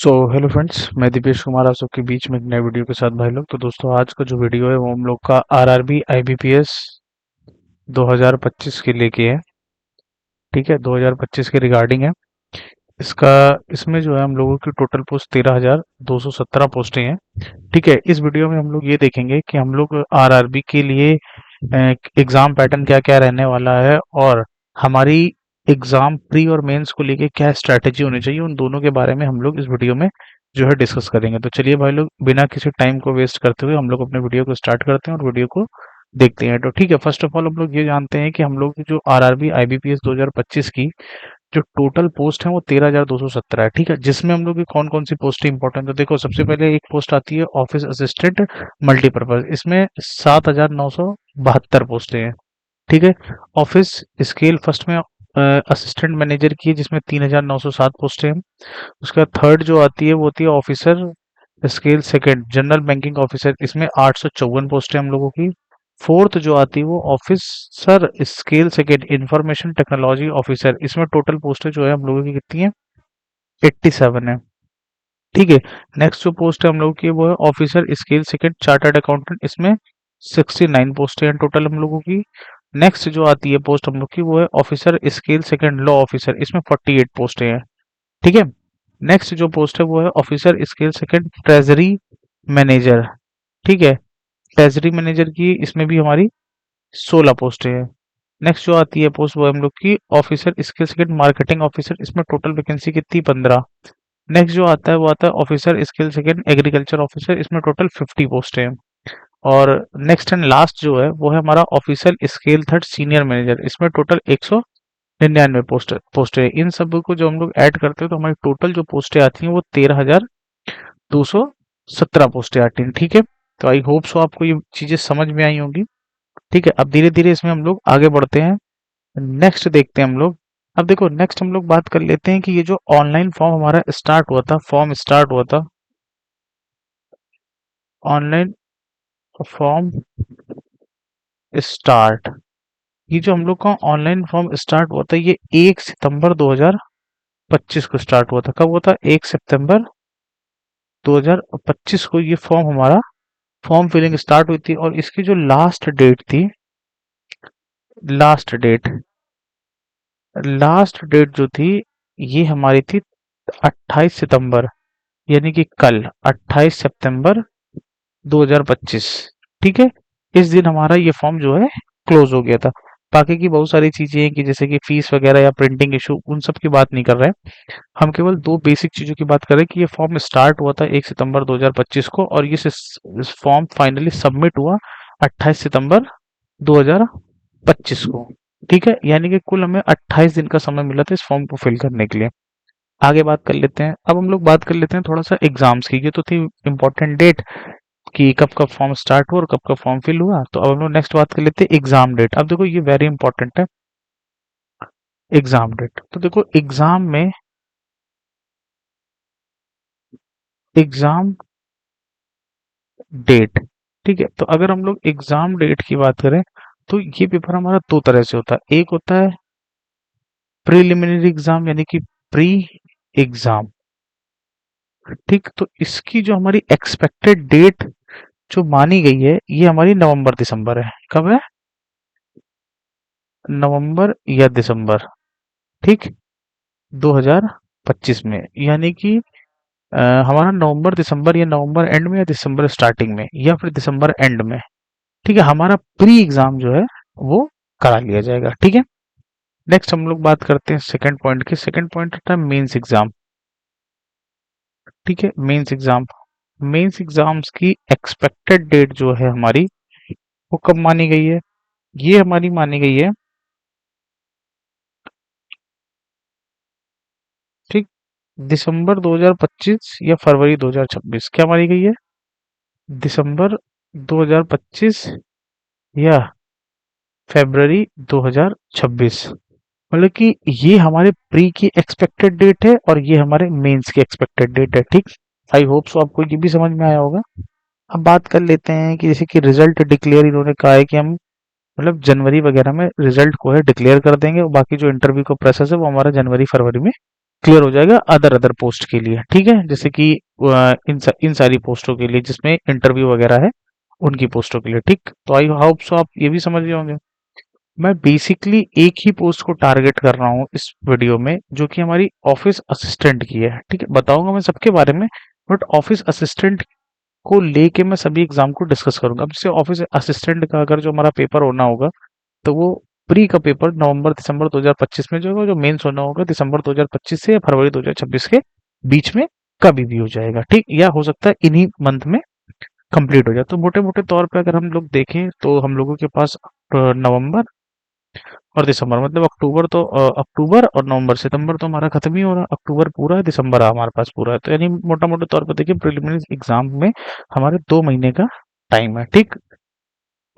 Hello friends, मैं दीपेश कुमार आप सबके बीच में एक नए वीडियो के साथ भाई लोग। तो दोस्तों, आज का जो वीडियो है वो हम लोग का आरआरबी आईबीपीएस 2025 के लेके है। ठीक है, 2025 के रिगार्डिंग है इसका। इसमें जो है हम लोगों की टोटल पोस्ट 13,217 पोस्टें हैं। ठीक है, इस वीडियो में हम लोग ये देखेंगे कि हम लोग आरआरबी के लिए एग्जाम पैटर्न क्या क्या रहने वाला है, और हमारी एग्जाम प्री और मेंस को लेके क्या स्ट्रैटेजी होनी चाहिए, उन दोनों के बारे में हम लोग इस वीडियो में जो है डिस्कस करेंगे। तो चलिए भाई लोग, बिना किसी टाइम को वेस्ट करते हुए हम लोग अपने वीडियो को स्टार्ट करते हैं और वीडियो को देखते हैं। तो ठीक है, फर्स्ट ऑफ ऑल हम लोग ये जानते हैं कि हम लोग की जो आरआरबी आईबीपीएस 2025 की जो टोटल पोस्ट है वो 13,217 है। ठीक है, जिसमें हम लोग की कौन कौन सी पोस्ट इंपॉर्टेंट है। तो देखो, सबसे पहले एक पोस्ट आती है ऑफिस असिस्टेंट मल्टीपर्पज। इसमें 7,972 पोस्टें हैं। ठीक है, ऑफिस स्केल फर्स्ट में असिस्टेंट मैनेजर की है, जिसमें 3,907 पोस्टें हैं। उसके बाद थर्ड जो आती है वो होती है officer scale second general banking officer. इसमें 854 पोस्टें हम लोगों की। फोर्थ जो आती है वो officer scale second information technology officer. इसमें टोटल पोस्टें जो है हम लोगों की कितनी है, 87 है। ठीक है, नेक्स्ट जो पोस्ट है हम लोगों की वो है officer scale second chartered accountant. इसमें 69 पोस्टें हैं टोटल हम लोगों की। नेक्स्ट जो आती है पोस्ट हम लोग की वो है officer scale second law officer. इसमें 48 पोस्टें हैं। ठीक है, नेक्स्ट जो पोस्ट है वो है officer scale second treasury manager. ठीक है, ट्रेजरी मैनेजर की इसमें भी हमारी 16 पोस्टें हैं। नेक्स्ट जो आती है पोस्ट वो है हम लोग की officer skill second marketing officer. इसमें टोटल वैकेंसी कितनी, 15। नेक्स्ट जो आता है वो आता है officer skill second agriculture officer. इसमें टोटल 50 पोस्टें हैं। और नेक्स्ट एंड लास्ट जो है वो है हमारा officer scale third senior manager. इसमें टोटल 199 पोस्टें हैं। इन सब को जो हम लोग ऐड करते हैं तो हमारी टोटल जो पोस्टें आती हैं वो 13,217 पोस्टें आती हैं। ठीक है, तो आई होप सो आपको ये चीजें समझ में आई होंगी। ठीक है, अब धीरे धीरे इसमें हम लोग आगे बढ़ते हैं। नेक्स्ट देखते हैं हम लोग। अब देखो, नेक्स्ट हम लोग बात कर लेते हैं कि ये जो ऑनलाइन फॉर्म हमारा स्टार्ट हुआ था, फॉर्म स्टार्ट हुआ था, ऑनलाइन फॉर्म स्टार्ट, ये जो हम लोग का ऑनलाइन फॉर्म स्टार्ट हुआ था ये 1 सितंबर 2025 को स्टार्ट हुआ था। कब हुआ था, 1 सितंबर 2025 को ये फॉर्म हमारा फॉर्म फिलिंग स्टार्ट हुई थी। और इसकी जो लास्ट डेट थी, लास्ट डेट लास्ट डेट जो थी ये हमारी थी 28 सितंबर, यानी कि कल 28 सितंबर 2025। ठीक है, इस दिन हमारा ये फॉर्म जो है क्लोज हो गया था। बाकी की बहुत सारी चीजें हैं कि जैसे कि फीस वगैरह या प्रिंटिंग इशू, उन सब की बात नहीं कर रहे हैं। हम केवल दो बेसिक चीजों की बात कर रहे हैं कि ये फॉर्म स्टार्ट हुआ था 1 सितंबर 2025 को, और ये इस फॉर्म फाइनली सबमिट हुआ 28 सितंबर 2025 को। ठीक है, यानी कि कुल हमें 28 दिन का समय मिला था इस फॉर्म को फिल करने के लिए। आगे बात कर लेते हैं। अब हम लोग बात कर लेते हैं थोड़ा सा एग्जाम्स की। ये तो थी इम्पोर्टेंट डेट कि कब कब फॉर्म स्टार्ट हुआ और कब कब फॉर्म फिल हुआ। तो अब हम लोग नेक्स्ट बात कर लेते हैं एग्जाम डेट। अब देखो, ये वेरी इंपॉर्टेंट है, एग्जाम डेट। तो देखो, एग्जाम डेट। ठीक है, तो अगर हम लोग एग्जाम डेट की बात करें तो ये पेपर हमारा दो तरह से होता है। एक होता है प्रिलिमिनरी एग्जाम, यानी कि प्री एग्जाम। ठीक, तो इसकी जो हमारी एक्सपेक्टेड डेट जो मानी गई है ये हमारी नवंबर दिसंबर है। कब है, नवंबर या दिसंबर। ठीक, 2025 में, यानी कि हमारा नवंबर दिसंबर, या नवंबर एंड में, या दिसंबर स्टार्टिंग में, या फिर दिसंबर एंड में। ठीक है, हमारा प्री एग्जाम जो है वो करा लिया जाएगा। ठीक है, नेक्स्ट हम लोग बात करते हैं सेकंड पॉइंट की। सेकंड पॉइंट होता है मेंस एग्जाम। ठीक है, मेंस एग्जाम, मेंस एग्जाम्स की एक्सपेक्टेड डेट जो है हमारी वो कब मानी गई है, ये हमारी मानी गई है, ठीक, दिसंबर 2025 या फरवरी 2026। क्या मानी गई है, दिसंबर 2025 या फरवरी 2026। मतलब कि ये हमारे प्री की एक्सपेक्टेड डेट है और ये हमारे मेंस की एक्सपेक्टेड डेट है। ठीक, आई होप सो आपको ये भी समझ में आया होगा। अब बात कर लेते हैं कि जैसे कि रिजल्ट डिक्लेयर इन्होंने कहा है कि हम मतलब जनवरी वगैरह में रिजल्ट को है डिक्लेयर कर देंगे, और बाकी जो इंटरव्यू का प्रोसेस है वो हमारा जनवरी फरवरी में क्लियर हो जाएगा अदर अदर पोस्ट के लिए, ठीक है, जैसे कि इन सारी पोस्टों के लिए जिसमें इंटरव्यू वगैरह है, उनकी पोस्टों के लिए, ठीक। तो आई होप सो आप ये भी समझ गए होंगे। मैं बेसिकली एक ही पोस्ट को टारगेट कर रहा हूँ इस वीडियो में, जो कि हमारी ऑफिस असिस्टेंट की है, ठीक है। बताऊंगा मैं सबके बारे में, बट ऑफिस असिस्टेंट को लेके मैं सभी एग्जाम को डिस्कस करूंगा। अब जैसे ऑफिस असिस्टेंट का अगर जो हमारा पेपर होना होगा, तो वो प्री का पेपर नवंबर दिसंबर 2025 में जो होगा, जो मेंस होना होगा दिसंबर 2025 से या फरवरी 2026 के बीच में कभी भी हो जाएगा, ठीक। या हो सकता है इन्हीं मंथ में कंप्लीट हो जाए। तो मोटे मोटे तौर पे अगर हम लोग देखें तो हम लोगों के पास नवंबर और दिसंबर, मतलब अक्टूबर तो अक्टूबर और नवंबर, सितंबर तो हमारा खत्म ही हो रहा, अक्टूबर पूरा है, दिसंबर हमारे पास पूरा है। तो यानी मोटा मोटे तौर पे देखिए प्रिलिमिनरी एग्जाम में हमारे 2 महीने का टाइम है, ठीक।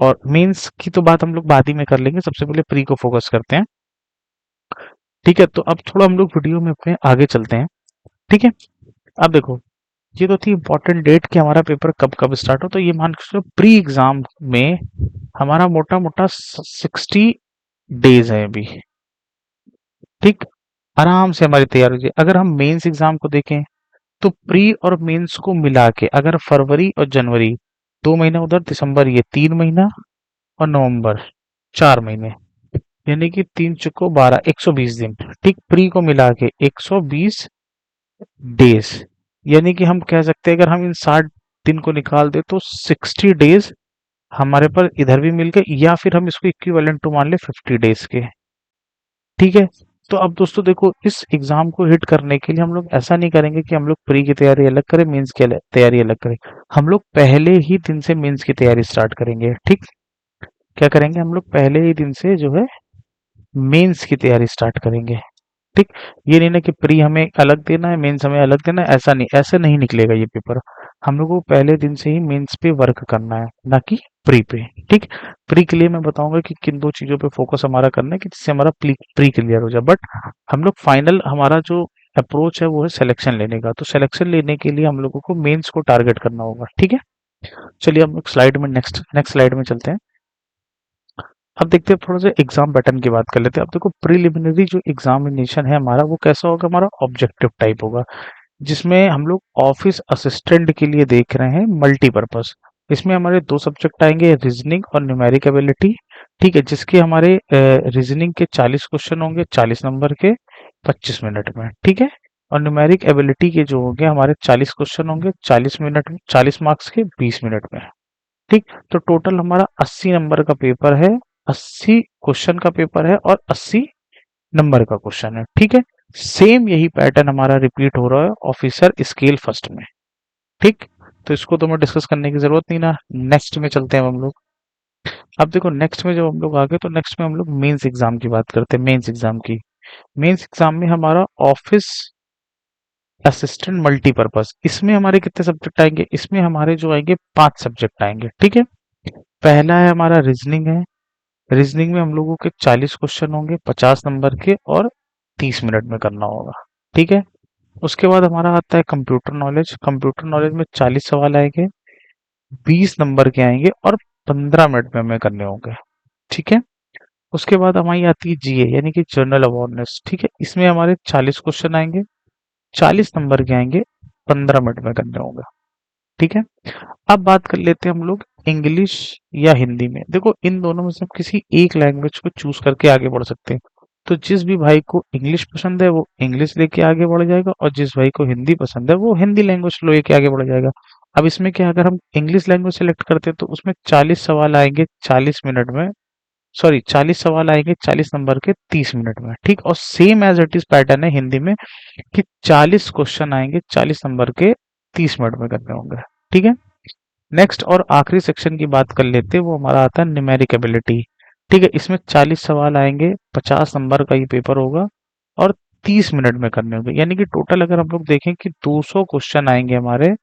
और मेंस की तो बात हम लोग बाद ही में कर लेंगे, सबसे पहले प्री को फोकस करते हैं, ठीक है। तो अब थोड़ा हम लोग वीडियो में अपने आगे चलते हैं, ठीक है। अब देखो, ये तो थी इंपॉर्टेंट डेट कि हमारा पेपर कब कब स्टार्ट हो। तो ये मान के चलो प्री एग्जाम में हमारा मोटा मोटा 60 डेज है अभी, ठीक। आराम से हमारी तैयारी हो जाए। अगर हम मेंस एग्जाम को देखें तो प्री और मेंस को मिला के अगर फरवरी और जनवरी 2 महीना, उधर दिसंबर ये 3 महीना, और नवंबर 4 महीने, यानी कि 3 चुको 12, 120 दिन, ठीक। प्री को मिला के 120 डेज, यानी कि हम कह सकते हैं अगर हम इन 60 दिन को निकाल दे तो 60 डेज हमारे पर इधर भी मिल गए, या फिर हम इसको इक्विवेलेंट टू मान ले 50 डेज के, ठीक है। तो अब दोस्तों देखो, इस एग्जाम को हिट करने के लिए हम लोग ऐसा नहीं करेंगे कि हम लोग प्री की तैयारी अलग करें, मेंस की तैयारी अलग करें। हम लोग पहले ही दिन से मेंस की तैयारी स्टार्ट करेंगे, ठीक। क्या करेंगे, हम लोग पहले ही दिन से जो है मेंस की तैयारी स्टार्ट करेंगे, ठीक। ये नहीं ना कि प्री हमें अलग देना है, मेंस हमें अलग देना है, ऐसा नहीं, ऐसे नहीं निकलेगा ये पेपर। हम लोग को पहले दिन से ही मेंस पे वर्क करना है, ना कि प्री पे, ठीक। प्री के लिए मैं बताऊंगा कि किन दो चीजों पे फोकस हमारा करना है कि जिससे हमारा प्री क्लियर हो जाए। बट हम लोग फाइनल हमारा जो अप्रोच है वो है सिलेक्शन लेने का। तो सिलेक्शन लेने के लिए हम लोगों को मेंस को टारगेट करना होगा, ठीक है। चलिए हम लोग स्लाइड में नेक्स्ट नेक्स्ट स्लाइड में चलते हैं। अब देखते हैं थोड़ा सा एग्जाम पैटर्न की बात कर लेते हैं। अब देखो, प्रीलिमिनरी जो एग्जामिनेशन है हमारा वो कैसा होगा, हमारा ऑब्जेक्टिव टाइप होगा, जिसमें हम लोग ऑफिस असिस्टेंट के लिए देख रहे हैं मल्टीपर्पस। इसमें हमारे 2 सब्जेक्ट आएंगे, रीजनिंग और न्यूमेरिक एबिलिटी, ठीक है। जिसके हमारे रीजनिंग के 40 क्वेश्चन होंगे, 40 नंबर के, 25 मिनट में, ठीक है। और न्यूमेरिक एबिलिटी के जो होंगे हमारे 40 क्वेश्चन होंगे, 40 मिनट, 40 मार्क्स के, 20 मिनट में, ठीक। तो टोटल हमारा 80 नंबर का पेपर है, 80 क्वेश्चन का पेपर है और 80 नंबर का क्वेश्चन है, ठीक है। सेम यही पैटर्न हमारा रिपीट हो रहा है ऑफिसर स्केल फर्स्ट में, ठीक। तो इसको तो मैं डिस्कस करने की जरूरत नहीं ना, नेक्स्ट में चलते हैं हम लोग। अब देखो, नेक्स्ट में जब हम लोग आगे, तो नेक्स्ट में हम लोग मेंस एग्जाम की बात करते हैं। मेंस एग्जाम की, मेंस एग्जाम में हमारा ऑफिस असिस्टेंट मल्टीपर्पज, इसमें हमारे कितने सब्जेक्ट आएंगे, इसमें हमारे जो आएंगे 5 सब्जेक्ट आएंगे, ठीक है। पहला है हमारा रीजनिंग है। रीजनिंग में हम लोगों के 40 क्वेश्चन होंगे, 50 नंबर के, और 30 मिनट में करना होगा, ठीक है। उसके बाद हमारा आता है कंप्यूटर नॉलेज। कंप्यूटर नॉलेज में 40 सवाल आएंगे, 20 नंबर के आएंगे और 15 मिनट में हमें करने होंगे, ठीक है। उसके बाद हमारी आती है जीए, यानी कि जनरल अवेयरनेस, ठीक है। इसमें हमारे 40 क्वेश्चन आएंगे, 40 नंबर के आएंगे, 15 मिनट में करने होंगे, ठीक है। अब बात कर लेते हैं हम लोग इंग्लिश या हिंदी में। देखो, इन दोनों में से हम किसी एक लैंग्वेज को चूज करके आगे बढ़ सकते हैं। तो जिस भी भाई को इंग्लिश पसंद है वो इंग्लिश लेके आगे बढ़ जाएगा, और जिस भाई को हिंदी पसंद है वो हिंदी लैंग्वेज लेके आगे बढ़ जाएगा। अब इसमें क्या, अगर हम इंग्लिश लैंग्वेज सेलेक्ट करते हैं तो उसमें 40 सवाल आएंगे 40 मिनट में, सॉरी 40 सवाल आएंगे 40 नंबर के, 30 मिनट में, ठीक। और same as it is pattern है हिंदी में कि 40 क्वेश्चन आएंगे 40 नंबर के, 30 मिनट में करने होंगे, ठीक है। नेक्स्ट और आखिरी सेक्शन की बात कर लेते हैं, वो हमारा आता है न्यूमेरिक एबिलिटी, ठीक है। इसमें 40 सवाल आएंगे, 50 नंबर का ये पेपर होगा, और 30 मिनट में करने होंगे। यानी कि टोटल अगर हम लोग देखें कि 200 क्वेश्चन आएंगे हमारे,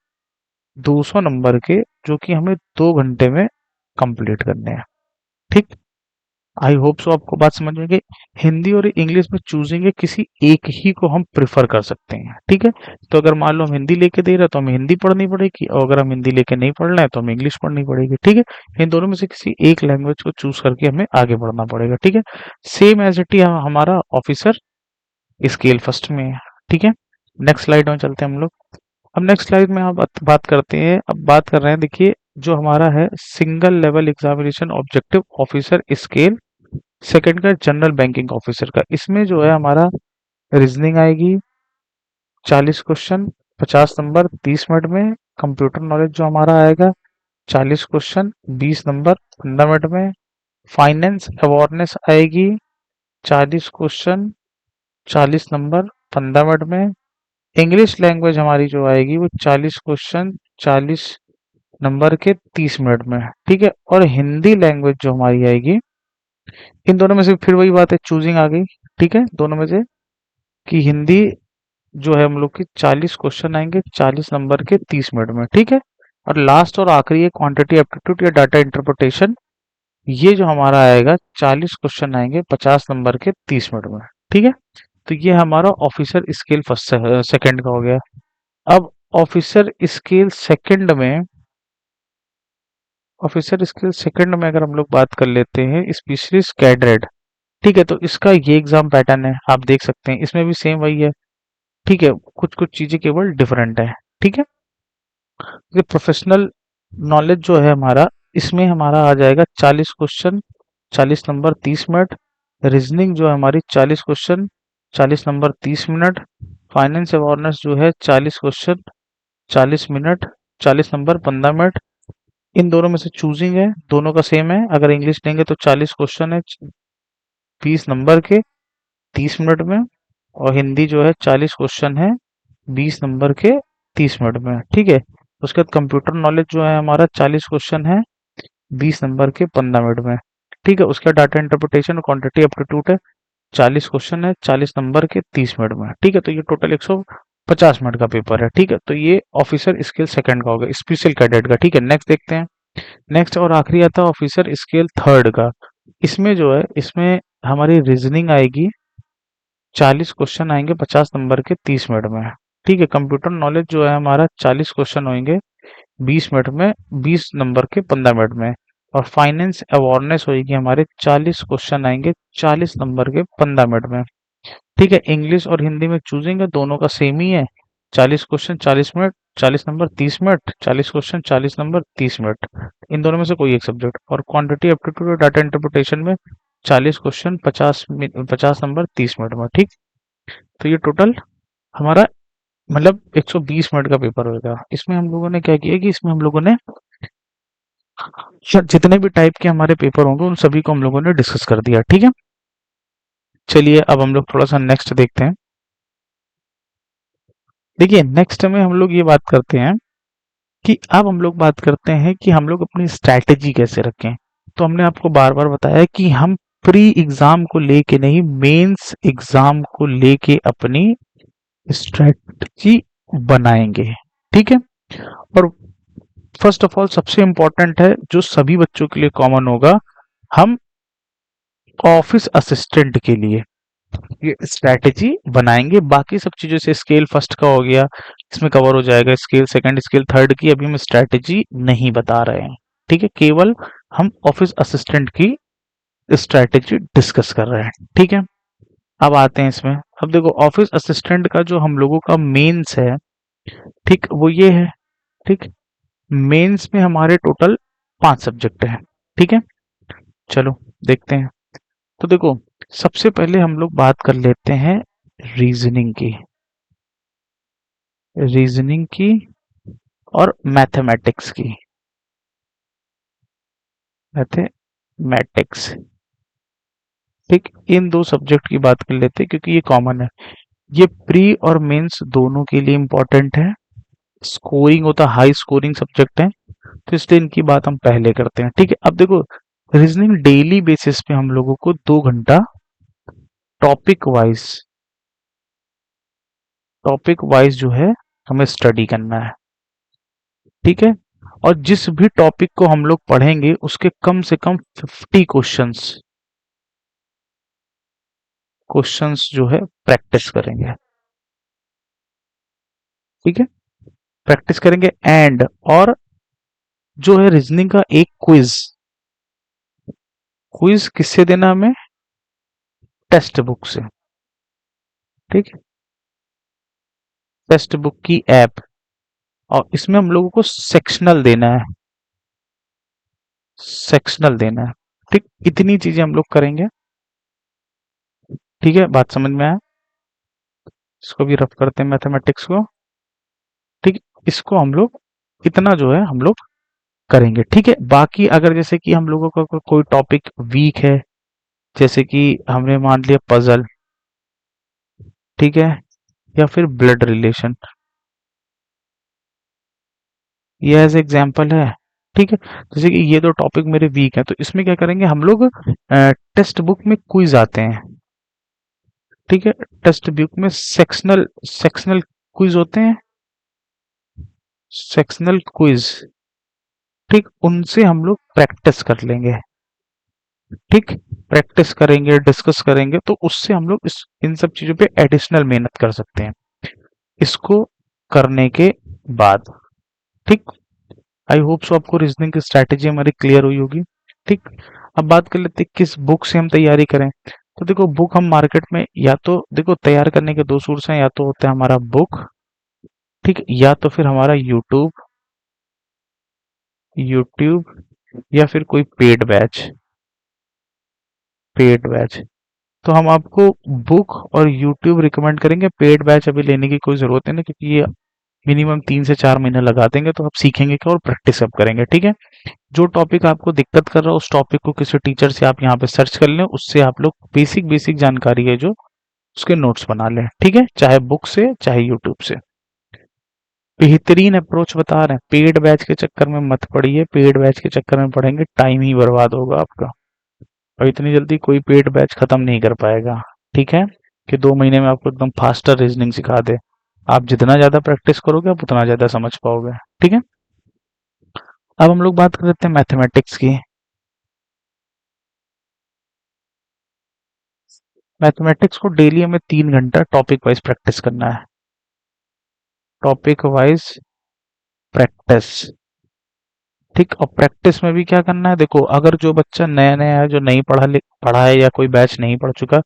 200 नंबर के, जो कि हमें 2 घंटे में कंप्लीट करने हैं, ठीक। आई होप सो आपको बात समझ में गई। हिंदी और इंग्लिश में चूजेंगे किसी एक ही को हम प्रिफर कर सकते हैं, ठीक है। तो अगर मान लो हम हिंदी लेके दे रहे हैं तो हमें हिंदी पढ़नी पड़ेगी, और अगर हम हिंदी लेके नहीं पढ़ रहे हैं तो हमें इंग्लिश पढ़नी पड़ेगी, ठीक है। इन दोनों में से किसी एक लैंग्वेज को चूज करके हमें आगे बढ़ना पड़ेगा, ठीक है। सेम एज इट हमारा ऑफिसर स्केल फर्स्ट में है, ठीक है, नेक्स्ट स्लाइड में चलते हैं हम लोग। अब नेक्स्ट स्लाइड में आप बात करते हैं, अब बात कर रहे हैं, देखिए जो हमारा है single level examination objective officer scale second का जनरल बैंकिंग ऑफिसर का। इसमें जो है हमारा रीजनिंग आएगी 40 क्वेश्चन 50 नंबर 30 मिनट में। कंप्यूटर नॉलेज जो हमारा आएगा 40 क्वेश्चन 20 नंबर 15 मिनट में। फाइनेंस अवेयरनेस आएगी 40 क्वेश्चन 40 नंबर 15 मिनट में। इंग्लिश लैंग्वेज हमारी जो आएगी वो 40 क्वेश्चन 40 नंबर के 30 मिनट में। ठीक है, और हिंदी लैंग्वेज जो हमारी आएगी, इन दोनों में से फिर वही बात है, चूजिंग आ गई। ठीक है, दोनों में से कि हिंदी जो है हम लोग की 40 क्वेश्चन आएंगे 40 नंबर के 30 मिनट में। ठीक है, और लास्ट और आखिरी है क्वांटिटी एप्टीट्यूड या डाटा इंटरप्रिटेशन, ये जो हमारा आएगा 40 क्वेश्चन आएंगे 50 नंबर के 30 मिनट में। ठीक है, तो ये हमारा ऑफिसर स्केल फर्स्ट सेकंड का हो गया। अब ऑफिसर स्केल सेकंड में, ऑफिसर स्केल सेकंड में अगर हम लोग बात कर लेते हैं स्पेशलिस्ट कैडरेट। ठीक है, तो इसका ये एग्जाम पैटर्न है, आप देख सकते हैं इसमें भी सेम वही है। ठीक है, कुछ कुछ चीजें केवल डिफरेंट है। ठीक है, ये प्रोफेशनल नॉलेज जो है हमारा, इसमें हमारा आ जाएगा 40 क्वेश्चन 40 नंबर 30 मिनट। रीजनिंग जो है हमारी 40 question 40 number 30 minute. Finance awareness जो है 40 क्वेश्चन 40 मिनट 40 नंबर 15 मिनट। इन दोनों में से चूजिंग है, दोनों का सेम है। अगर इंग्लिश लेंगे तो 40 क्वेश्चन है 20 नंबर के 30 मिनट में, और हिंदी जो है 40 क्वेश्चन है 20 नंबर के 30 मिनट में। ठीक है, उसके बाद कंप्यूटर नॉलेज जो है हमारा 40 क्वेश्चन है 20 नंबर के 15 मिनट में। ठीक है, उसके बाद डाटा इंटरप्रिटेशन और क्वांटिटी एप्टीट्यूड है 40 क्वेश्चन है 40 नंबर के 30 मिनट में। ठीक है, तो ये टोटल 150 मिनट का पेपर है। ठीक है, तो ये ऑफिसर स्केल सेकंड का होगा, स्पेशल कैडेट का। ठीक है, नेक्स्ट देखते हैं। नेक्स्ट और आखिरी आता है ऑफिसर स्केल थर्ड का। इसमें जो है, इसमें हमारी रीजनिंग आएगी 40 क्वेश्चन आएंगे 50 नंबर के 30 मिनट में। ठीक है, कंप्यूटर नॉलेज जो है हमारा 40 क्वेश्चन होंगे 20 मिनट में 20 नंबर के 15 मिनट में। और फाइनेंस अवेयरनेस होगी हमारे 40 क्वेश्चन आएंगे 40 नंबर के 15 मिनट में। ठीक है, इंग्लिश और हिंदी में चूजिंग है, दोनों का सेम ही है। 40 question 40 minute 40 number 30 minute 40 question 40 number 30 minute. इन दोनों में से कोई एक सब्जेक्ट। और क्वांटिटी एप्टीट्यूड और डाटा इंटरप्रिटेशन में 40 क्वेश्चन 50 नंबर 30 मिनट में। ठीक, तो ये टोटल हमारा मतलब 120 मिनट का पेपर होगा। इसमें हम लोगों ने क्या किया कि इसमें हम लोगों ने जितने भी टाइप के हमारे पेपर होंगे उन सभी को हम लोगों ने डिस्कस कर दिया। ठीक है, चलिए अब हम लोग थोड़ा सा नेक्स्ट देखते हैं। देखिए नेक्स्ट में हम लोग ये बात करते हैं कि अब हम लोग बात करते हैं कि हम लोग अपनी स्ट्रैटेजी कैसे रखें। तो हमने आपको बार बार बताया कि हम प्री एग्जाम को लेके नहीं, मेंस एग्जाम को लेके अपनी स्ट्रैटेजी बनाएंगे। ठीक है, और फर्स्ट ऑफ ऑल सबसे इंपॉर्टेंट है जो सभी बच्चों के लिए कॉमन होगा, हम ऑफिस असिस्टेंट के लिए ये स्ट्रैटेजी बनाएंगे। बाकी सब चीजों से स्केल फर्स्ट का हो गया, इसमें कवर हो जाएगा। स्केल सेकंड स्केल थर्ड की अभी हम स्ट्रैटेजी नहीं बता रहे हैं। ठीक है, केवल हम ऑफिस असिस्टेंट की स्ट्रैटेजी डिस्कस कर रहे हैं। ठीक है, अब आते हैं इसमें। अब देखो ऑफिस असिस्टेंट का जो हम लोगों का मेंस है, ठीक वो ये है। ठीक, मेंस में हमारे टोटल 5 सब्जेक्ट हैं। ठीक है, चलो देखते हैं। तो देखो सबसे पहले हम लोग बात कर लेते हैं रीजनिंग की, रीजनिंग की और मैथमेटिक्स की। मैथमेटिक्स, ठीक, इन दो सब्जेक्ट की बात कर लेते हैं क्योंकि ये कॉमन है। ये प्री और मेंस दोनों के लिए इम्पोर्टेंट है। स्कोरिंग होता है, हाई स्कोरिंग सब्जेक्ट है, तो इसलिए इनकी बात हम पहले करते हैं। ठीक है, अब देखो रीजनिंग डेली बेसिस पे हम लोगों को 2 घंटा टॉपिक वाइज, टॉपिक वाइज जो है हमें स्टडी करना है। ठीक है, और जिस भी टॉपिक को हम लोग पढ़ेंगे उसके कम से कम 50 क्वेश्चंस, क्वेश्चंस जो है प्रैक्टिस करेंगे। ठीक है, प्रैक्टिस करेंगे। एंड और जो है रीजनिंग का एक क्विज, क्विज किससे देना हमें, टेक्स्ट बुक से। ठीक है, टेक्स्ट बुक की ऐप, और इसमें हम लोगों को सेक्शनल देना है, सेक्शनल देना है। ठीक, इतनी चीजें हम लोग करेंगे। ठीक है, बात समझ में आया? इसको भी रफ करते हैं मैथमेटिक्स को। ठीक, इसको हम लोग इतना जो है हम लोग करेंगे। ठीक है, बाकी अगर जैसे कि हम लोगों का कोई टॉपिक वीक है, जैसे कि हमने मान लिया पजल, ठीक है, या फिर ब्लड रिलेशन, ये एज एग्जाम्पल है। ठीक है, जैसे कि ये दो टॉपिक मेरे वीक हैं, तो इसमें क्या करेंगे हम लोग, टेक्स्ट बुक में क्विज आते हैं। ठीक है, टेक्स्ट बुक में सेक्शनल सेक्शनल क्विज होते हैं, सेक्शनल क्विज। ठीक, उनसे हम लोग प्रैक्टिस कर लेंगे। ठीक, प्रैक्टिस करेंगे, डिस्कस करेंगे, तो उससे हम लोग इस इन सब चीजों पे एडिशनल मेहनत कर सकते हैं। इसको करने के बाद, ठीक, आई होप सो आपको रीजनिंग की स्ट्रैटेजी हमारी क्लियर हुई होगी। ठीक, अब बात कर लेते हैं किस बुक से हम तैयारी करें। तो देखो, बुक हम मार्केट में, या तो देखो तैयार करने के दो सोर्स हैं, या तो होता है हमारा बुक, ठीक, या तो फिर हमारा यूट्यूब, यूट्यूब, या फिर कोई पेड बैच, पेड बैच। तो हम आपको बुक और यूट्यूब रिकमेंड करेंगे। पेड बैच अभी लेने की कोई जरूरत नहीं है, क्योंकि ये मिनिमम 3 से 4 महीने लगा देंगे, तो आप सीखेंगे क्या और प्रैक्टिस अब करेंगे। ठीक है, जो टॉपिक आपको दिक्कत कर रहा है उस टॉपिक को किसी टीचर से आप यहाँ पे सर्च कर लें, उससे आप लोग बेसिक बेसिक जानकारी है जो, उसके नोट्स बना लें। ठीक है, चाहे बुक से चाहे यूट्यूब से। बेहतरीन अप्रोच बता रहे हैं, पेड बैच के चक्कर में मत पड़िए। पेड बैच के चक्कर में पढ़ेंगे टाइम ही बर्बाद होगा आपका, और इतनी जल्दी कोई पेड बैच खत्म नहीं कर पाएगा। ठीक है, कि 2 महीने में आपको एकदम फास्टर रीजनिंग सिखा दे। आप जितना ज्यादा प्रैक्टिस करोगे आप उतना ज्यादा समझ पाओगे। ठीक है, अब हम लोग बात कर लेते हैं मैथमेटिक्स की। मैथमेटिक्स को डेली हमें 3 घंटा टॉपिक वाइज प्रैक्टिस करना है, टॉपिक वाइज प्रैक्टिस। ठीक, और प्रैक्टिस में भी क्या करना है, देखो अगर जो बच्चा नया नया है, जो नहीं पढ़ा है, या कोई बैच नहीं पढ़ चुका,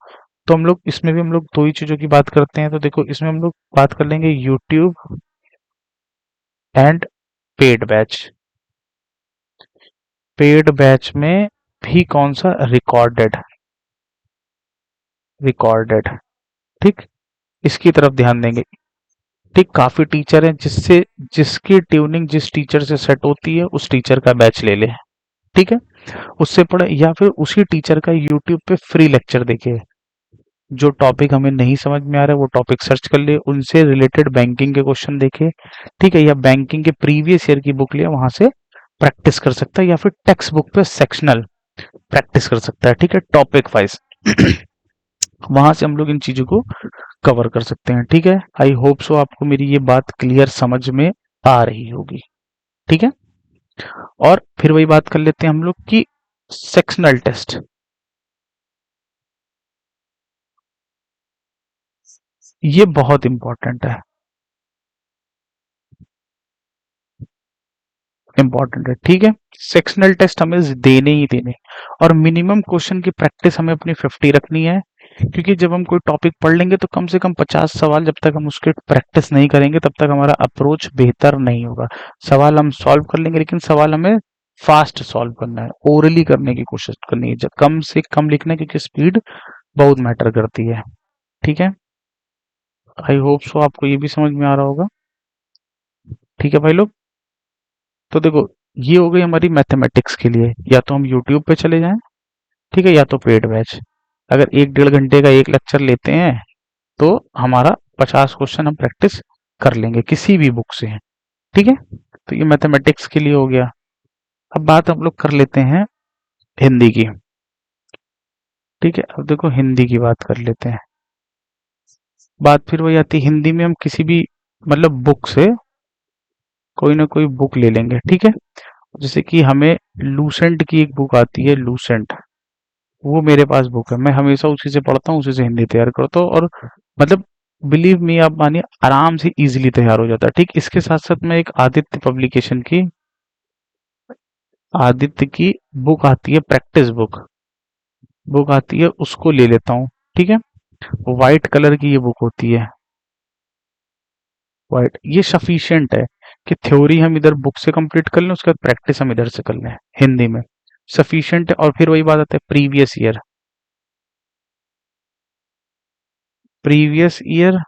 तो हम लोग इसमें भी हम लोग दो ही चीजों की बात करते हैं। तो देखो, इसमें हम लोग बात कर लेंगे YouTube and paid batch. Paid batch में भी कौन सा, रिकॉर्डेड, रिकॉर्डेड। ठीक, इसकी तरफ ध्यान देंगे। ठीक, काफी टीचर हैं जिससे, जिसकी ट्यूनिंग जिस टीचर से सेट होती है उस टीचर का बैच ले ले। ठीक है, उससे पढ़े, या फिर उसी टीचर का यूट्यूब पे फ्री लेक्चर देखे। जो टॉपिक हमें नहीं समझ में आ रहा है वो टॉपिक सर्च कर ले, उनसे रिलेटेड बैंकिंग के क्वेश्चन देखे। ठीक है, या बैंकिंग के प्रीवियस ईयर की बुक लिया, वहां से प्रैक्टिस कर सकता है, या फिर टेक्स्ट बुक पे सेक्शनल प्रैक्टिस कर सकता है। ठीक है, टॉपिक वाइज वहां से हम लोग इन चीजों को कवर कर सकते हैं। ठीक है, आई होप सो आपको मेरी ये बात क्लियर समझ में आ रही होगी। ठीक है, और फिर वही बात कर लेते हैं हम लोग की सेक्शनल टेस्ट। ये बहुत इंपॉर्टेंट है, इंपॉर्टेंट है। ठीक है, सेक्शनल टेस्ट हमें देने ही देने, और मिनिमम क्वेश्चन की प्रैक्टिस हमें अपनी 50 रखनी है। क्योंकि जब हम कोई टॉपिक पढ़ लेंगे तो कम से कम 50 सवाल, जब तक हम उसके प्रैक्टिस नहीं करेंगे तब तक हमारा अप्रोच बेहतर नहीं होगा। सवाल हम सॉल्व कर लेंगे, लेकिन सवाल हमें फास्ट सॉल्व करना है, ओरली करने की कोशिश करनी है, कम से कम लिखना है, क्योंकि स्पीड बहुत मैटर करती है। ठीक है, आई होप सो आपको ये भी समझ में आ रहा होगा। ठीक है भाई लोग, तो देखो, ये हो गई हमारी मैथमेटिक्स के लिए। या तो हम यूट्यूब पे चले जाएं, ठीक है, या तो पेड बैच। अगर 1 डेढ़ घंटे का एक लेक्चर लेते हैं तो हमारा 50 क्वेश्चन हम प्रैक्टिस कर लेंगे किसी भी बुक से। ठीक है, तो ये मैथमेटिक्स के लिए हो गया। अब बात हम लोग कर लेते हैं हिंदी की। ठीक है, अब देखो हिंदी की बात कर लेते हैं। बात फिर वही आती है, हिंदी में हम किसी भी, मतलब बुक से कोई ना कोई बुक ले लेंगे। ठीक है, जैसे कि हमें लूसेंट की एक बुक आती है, लूसेंट, वो मेरे पास बुक है, मैं हमेशा उसी से पढ़ता हूँ, उसी से हिंदी तैयार करता हूँ, और मतलब बिलीव मी, आप मानिए आराम से इजीली तैयार हो जाता है। ठीक, इसके साथ साथ मैं एक आदित्य पब्लिकेशन की, आदित्य की बुक आती है, प्रैक्टिस बुक, बुक आती है, उसको ले लेता हूँ। ठीक है, व्हाइट कलर की ये बुक होती है, रिक्वायर्ड, ये सफिशिएंट है कि थ्योरी हम इधर बुक से कंप्लीट कर लें, उसके बाद प्रैक्टिस हम इधर से कर लें हिंदी में, सफिशिएंट है। और फिर वही बात आती है प्रीवियस ईयर,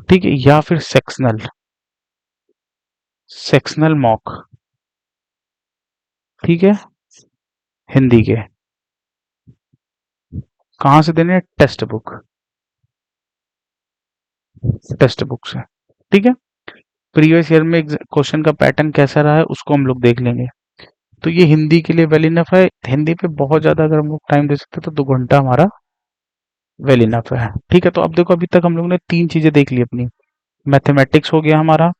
ठीक है, या फिर सेक्शनल, सेक्शनल मॉक, ठीक है, हिंदी के कहाँ से देने हैं, टेक्स्ट बुक से, ठीक है। प्रीवियस ईयर में क्वेश्चन का पैटर्न कैसा रहा है उसको हम लोग देख लेंगे। तो ये हिंदी के लिए वेल इनफ है। हिंदी पे बहुत ज्यादा अगर हम लोग टाइम दे सकते हैं तो 2 घंटा हमारा वेल इनफ है, ठीक है। तो अब देखो, अभी तक हम लोग ने 3 चीजें देख ली अपनी, मैथमेटिक्स हो गया हमारा,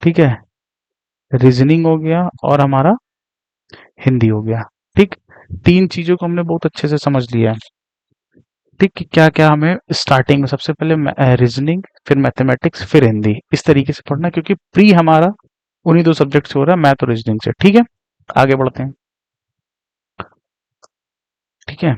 ठीक है, रीजनिंग हो गया, और हमारा हिंदी हो गया, ठीक। 3 चीजों को हमने बहुत अच्छे से समझ लिया है, ठीक, कि क्या क्या हमें स्टार्टिंग में सबसे पहले रीजनिंग, फिर मैथमेटिक्स, फिर हिंदी, इस तरीके से पढ़ना, क्योंकि प्री हमारा उन्हीं 2 सब्जेक्ट से हो रहा है, मैथ और रीजनिंग से, ठीक है। आगे बढ़ते हैं, ठीक है।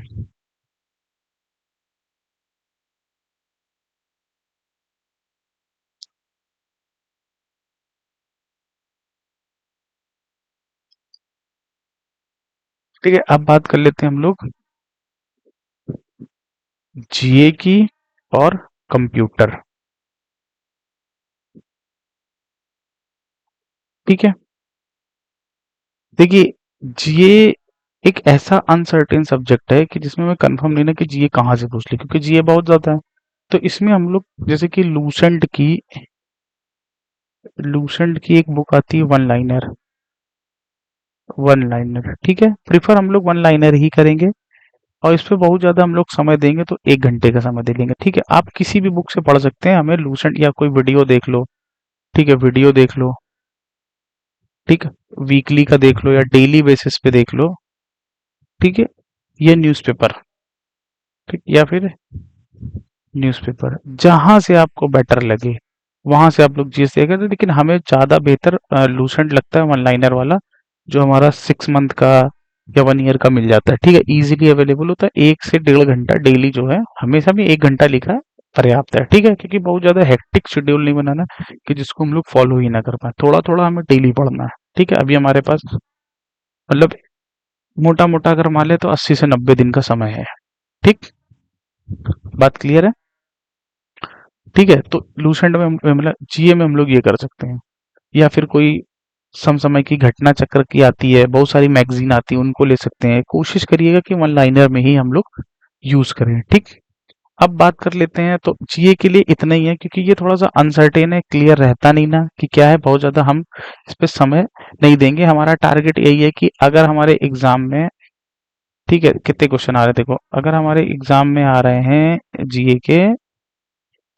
ठीक है, अब बात कर लेते हैं हम लोग जीए की और कंप्यूटर, ठीक है। देखिए, जीए एक ऐसा अनसर्टेन सब्जेक्ट है कि जिसमें मैं कंफर्म नहीं ना कि जीए कहाँ से पूछ ली, क्योंकि जीए बहुत ज्यादा है। तो इसमें हम लोग जैसे कि लूसेंट की एक बुक आती है, वन लाइनर, ठीक है, प्रिफर हम लोग वन लाइनर ही करेंगे। और इस पे बहुत ज्यादा हम लोग समय देंगे तो 1 घंटे का समय दे लेंगे, ठीक है। आप किसी भी बुक से पढ़ सकते हैं, हमें लूसेंट या कोई वीडियो देख लो, ठीक है, वीडियो देख लो, ठीक, वीकली का देख लो या डेली बेसिस पे देख लो, ठीक है, ये न्यूज़पेपर, ठीक, या फिर न्यूज़पेपर, जहां से आपको बेटर लगे वहां से आप लोग चीज देखें। तो लेकिन हमें ज्यादा बेहतर लूसेंट लगता है वन लाइनर वाला, जो हमारा 6 मंथ का या 1 ईयर का मिल जाता है, ठीक है, इजीली अवेलेबल होता है। 1 से 1.5 घंटा डेली जो है, हमेशा भी 1 घंटा लिखा है पर्याप्त है, ठीक है, क्योंकि बहुत ज्यादा हेक्टिक शेड्यूल नहीं बनाना कि जिसको हम लोग फॉलो ही ना कर पाए, थोड़ा थोड़ा हमें डेली पढ़ना है, ठीक है। अभी हमारे पास मतलब मोटा मोटा अगर मान ले तो 80 से 90 दिन का समय है, ठीक, बात क्लियर है, ठीक है। तो लूसेंट में मतलब जीए में हम लोग ये कर सकते हैं, या फिर कोई समसमय की घटना चक्र की आती है, बहुत सारी मैगजीन आती है, उनको ले सकते हैं। कोशिश करिएगा कि वन लाइनर में ही हम लोग यूज करें, ठीक। अब बात कर लेते हैं, तो जीए के लिए इतना ही है, क्योंकि ये थोड़ा सा अनसर्टेन है, क्लियर रहता नहीं ना कि क्या है, बहुत ज्यादा हम इस पे समय नहीं देंगे। हमारा टारगेट यही है कि अगर हमारे एग्जाम में, ठीक है, कितने क्वेश्चन आ रहे हैं देखो, अगर हमारे एग्जाम में आ रहे हैं जीए के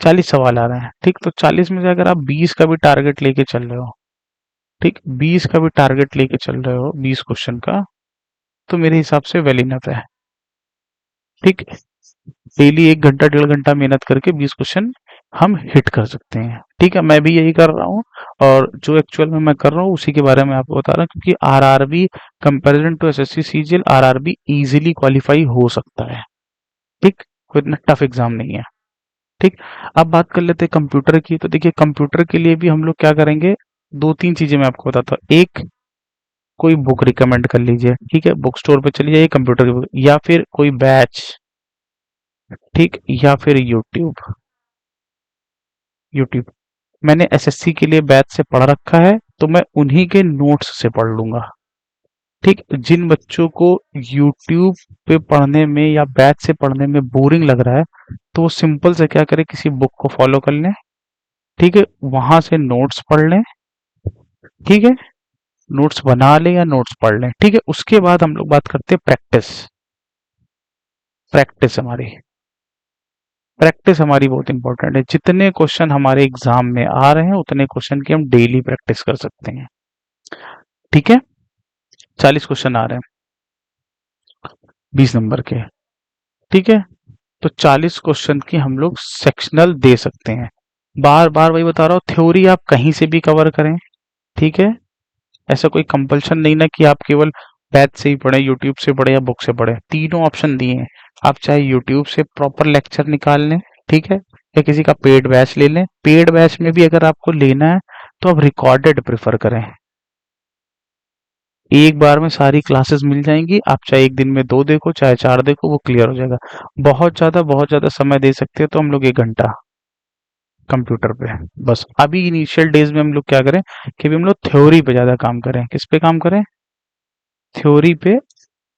40 सवाल आ रहे हैं, ठीक, तो 40 में से अगर आप 20 का भी टारगेट लेके चल रहे हो, ठीक, 20 का भी टारगेट लेके चल रहे हो, 20 क्वेश्चन का, तो मेरे हिसाब से वेल इनफ है, ठीक। डेली 1 घंटा 1.5 घंटा मेहनत करके 20 क्वेश्चन हम हिट कर सकते हैं, ठीक है। मैं भी यही कर रहा हूँ, और जो एक्चुअल में मैं कर रहा हूँ उसी के बारे में आपको बता रहा हूँ, क्योंकि RRB comparison to SSC CGL, RRB easily qualify हो सकता है, ठीक, कोई इतना टफ एग्जाम नहीं है, ठीक। अब बात कर लेते हैं कंप्यूटर की। तो देखिए, कंप्यूटर के लिए भी हम लोग क्या करेंगे, 2-3 चीजें मैं आपको बताता हूँ। एक, कोई बुक रिकमेंड कर लीजिए, ठीक है, बुक स्टोर पे चली जाइए कंप्यूटर की बुक, या फिर कोई बैच, ठीक, या फिर यूट्यूब। यूट्यूब मैंने एसएससी के लिए बैच से पढ़ रखा है, तो मैं उन्हीं के नोट्स से पढ़ लूंगा, ठीक। जिन बच्चों को यूट्यूब पे पढ़ने में या बैच से पढ़ने में बोरिंग लग रहा है, तो वो सिंपल से क्या करें, किसी बुक को फॉलो कर लें, ठीक है, वहां से नोट्स पढ़ लें, ठीक है, नोट्स बना लें या नोट्स पढ़ लें, ठीक है। उसके बाद हम लोग बात करते हैं प्रैक्टिस। प्रैक्टिस हमारी प्रैक्टिस हमारी बहुत इंपॉर्टेंट है। जितने क्वेश्चन हमारे एग्जाम में आ रहे हैं उतने क्वेश्चन की हम डेली प्रैक्टिस कर सकते हैं, ठीक है। 40 क्वेश्चन आ रहे हैं 20 नंबर के, ठीक है। तो 40 क्वेश्चन की हम लोग सेक्शनल दे सकते हैं। बार बार वही बता रहा हूँ, थ्योरी आप कहीं से भी कवर करें, ठीक है। ऐसा कोई कंपल्शन नहीं ना कि आप केवल बैच से ही पढ़ें, यूट्यूब से पढ़े या बुक से पढ़े, तीनों ऑप्शन दिए हैं। आप चाहे यूट्यूब से प्रॉपर लेक्चर निकाल लें, ठीक है, या किसी का पेड बैच ले लें। पेड बैच में भी अगर आपको लेना है तो आप रिकॉर्डेड प्रेफर करें। एक बार में सारी क्लासेस मिल जाएंगी, आप चाहे एक दिन में 2 देखो चाहे 4 देखो, वो क्लियर हो जाएगा। बहुत ज़्यादा समय दे सकते हैं तो हम लोग 1 घंटा कंप्यूटर पे। बस अभी इनिशियल डेज में हम लोग क्या करें कि अभी हम लोग थ्योरी पे ज़्यादा काम करें। किस पे काम करें? थ्योरी पे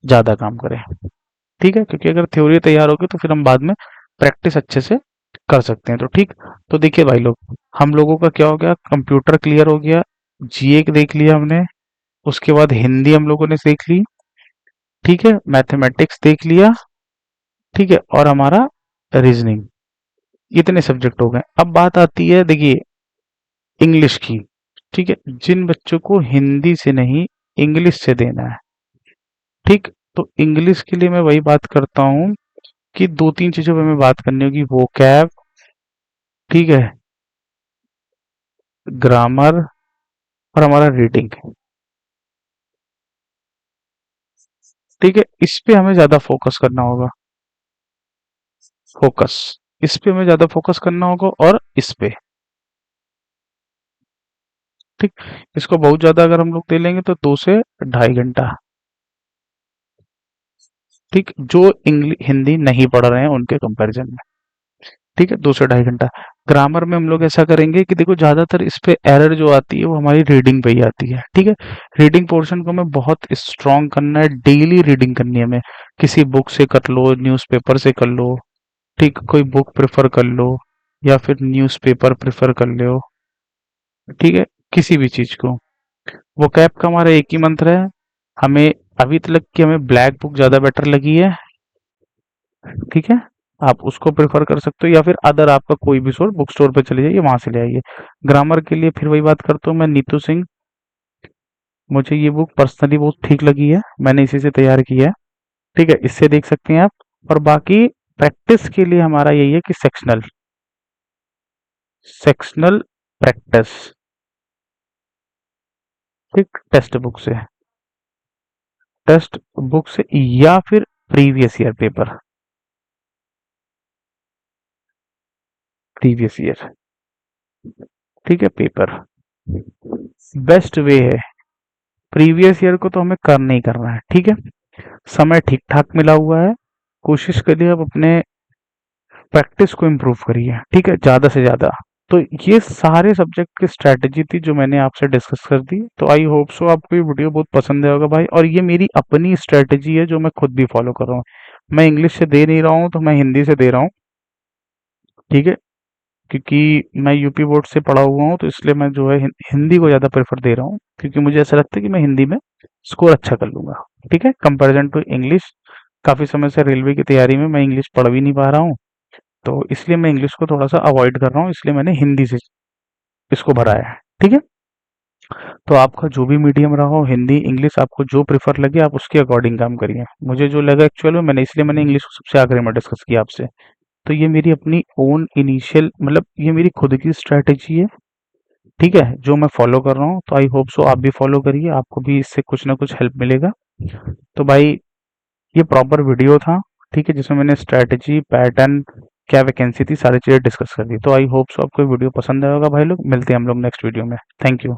ज़्यादा काम करें। ठीक है, क्योंकि अगर थ्योरी तैयार होगी तो फिर हम बाद में प्रैक्टिस अच्छे से कर सकते हैं। तो ठीक, तो देखिए भाई लोग, हम लोगों का क्या हो गया, कंप्यूटर क्लियर हो गया, जीए देख लिया हमने, उसके बाद हिंदी हम लोगों ने देख ली, ठीक है, मैथमेटिक्स देख लिया, ठीक है, और हमारा रीजनिंग, इतने सब्जेक्ट हो गए। अब बात आती है देखिए इंग्लिश की। ठीक है, जिन बच्चों को हिंदी से नहीं इंग्लिश से देना है, ठीक, तो इंग्लिश के लिए मैं वही बात करता हूँ कि 2-3 चीजों पे हमें बात करनी होगी। वोकैब, ठीक है, ग्रामर और हमारा रीडिंग। ठीक है, इस पे हमें ज्यादा फोकस करना होगा। फोकस, इस पे हमें ज्यादा फोकस करना होगा और इस पे। ठीक, इसको बहुत ज्यादा अगर हम लोग दे लेंगे तो 2 से 2.5 घंटा। ठीक, जो इंग्लिश हिंदी नहीं पढ़ रहे हैं उनके कंपैरिजन में। ठीक है, 2 से 2.5 घंटा। ग्रामर में हम लोग ऐसा करेंगे कि देखो ज्यादातर इस पे एरर जो आती है वो हमारी रीडिंग पे ही आती है। ठीक है, रीडिंग पोर्शन को हमें बहुत स्ट्रॉन्ग करना है, डेली रीडिंग करनी है हमें। किसी बुक से कर लो, न्यूज़पेपर से कर लो, ठीक, कोई बुक प्रेफर कर लो या फिर न्यूज़पेपर प्रेफर कर लो। ठीक है, किसी भी चीज को। वो कैप का हमारा एक ही मंत्र है, हमें अभी तक की हमें ब्लैक बुक ज्यादा बेटर लगी है। ठीक है, आप उसको प्रेफर कर सकते हो या फिर अदर आपका कोई भी सोर्स, बुक स्टोर पे चले जाइए, वहां से ले आइए। ग्रामर के लिए फिर वही बात करता हूँ मैं, नीतू सिंह, मुझे ये बुक पर्सनली बहुत ठीक लगी है, मैंने इसी से तैयार किया है। ठीक है, इससे देख सकते हैं आप। और बाकी प्रैक्टिस के लिए हमारा यही है कि सेक्शनल, सेक्शनल प्रैक्टिस, ठीक, टेक्स्ट बुक से, टेक्स्ट बुक से या फिर previous year paper, previous year, ठीक है, पेपर बेस्ट वे है। प्रीवियस ईयर को तो हमें करना ही करना है। ठीक है, समय ठीक ठाक मिला हुआ है, कोशिश करिए आप अपने प्रैक्टिस को इम्प्रूव करिए। ठीक है, ज्यादा से ज्यादा। तो ये सारे सब्जेक्ट की स्ट्रैटेजी थी जो मैंने आपसे डिस्कस कर दी। तो आई होप सो आपको ये वीडियो बहुत पसंद आया होगा भाई। और ये मेरी अपनी स्ट्रैटेजी है जो मैं खुद भी फॉलो कर रहा हूँ। मैं इंग्लिश से दे नहीं रहा हूँ तो मैं हिंदी से दे रहा हूँ। ठीक है, क्योंकि मैं यूपी बोर्ड से पढ़ा हुआ हूँ तो इसलिए मैं जो है हिंदी को ज़्यादा प्रेफर दे रहा हूँ, क्योंकि मुझे ऐसा लगता है कि मैं हिंदी में स्कोर अच्छा कर लूंगा। ठीक है, कंपैरिजन टू इंग्लिश। काफ़ी समय से रेलवे की तैयारी में मैं इंग्लिश पढ़ भी नहीं पा रहा हूँ, तो इसलिए मैं इंग्लिश को थोड़ा सा अवॉइड कर रहा हूँ, इसलिए मैंने हिंदी से इसको भरा है। ठीक है, तो आपका जो भी मीडियम रहा हो, हिंदी इंग्लिश, आपको जो प्रेफर लगे आप उसके अकॉर्डिंग काम करिए। मुझे जो लगा एक्चुअल में, मैंने इंग्लिश को सबसे आखिरी में डिस्कस किया आपसे। तो ये मेरी अपनी ओन इनिशियल, मतलब ये मेरी खुद की स्ट्रैटेजी है। ठीक है, जो मैं फॉलो कर रहा हूँ, तो आई होप सो आप भी फॉलो करिए, आपको भी इससे कुछ ना कुछ हेल्प मिलेगा। तो भाई ये प्रॉपर वीडियो था, ठीक है, जिसमें मैंने स्ट्रैटेजी, पैटर्न, क्या वैकेंसी थी, सारी चीज़ें डिस्कस कर दी। तो आई होप सो आपको वीडियो पसंद आएगा भाई लोग। मिलते हैं हम लोग नेक्स्ट वीडियो में। Thank you.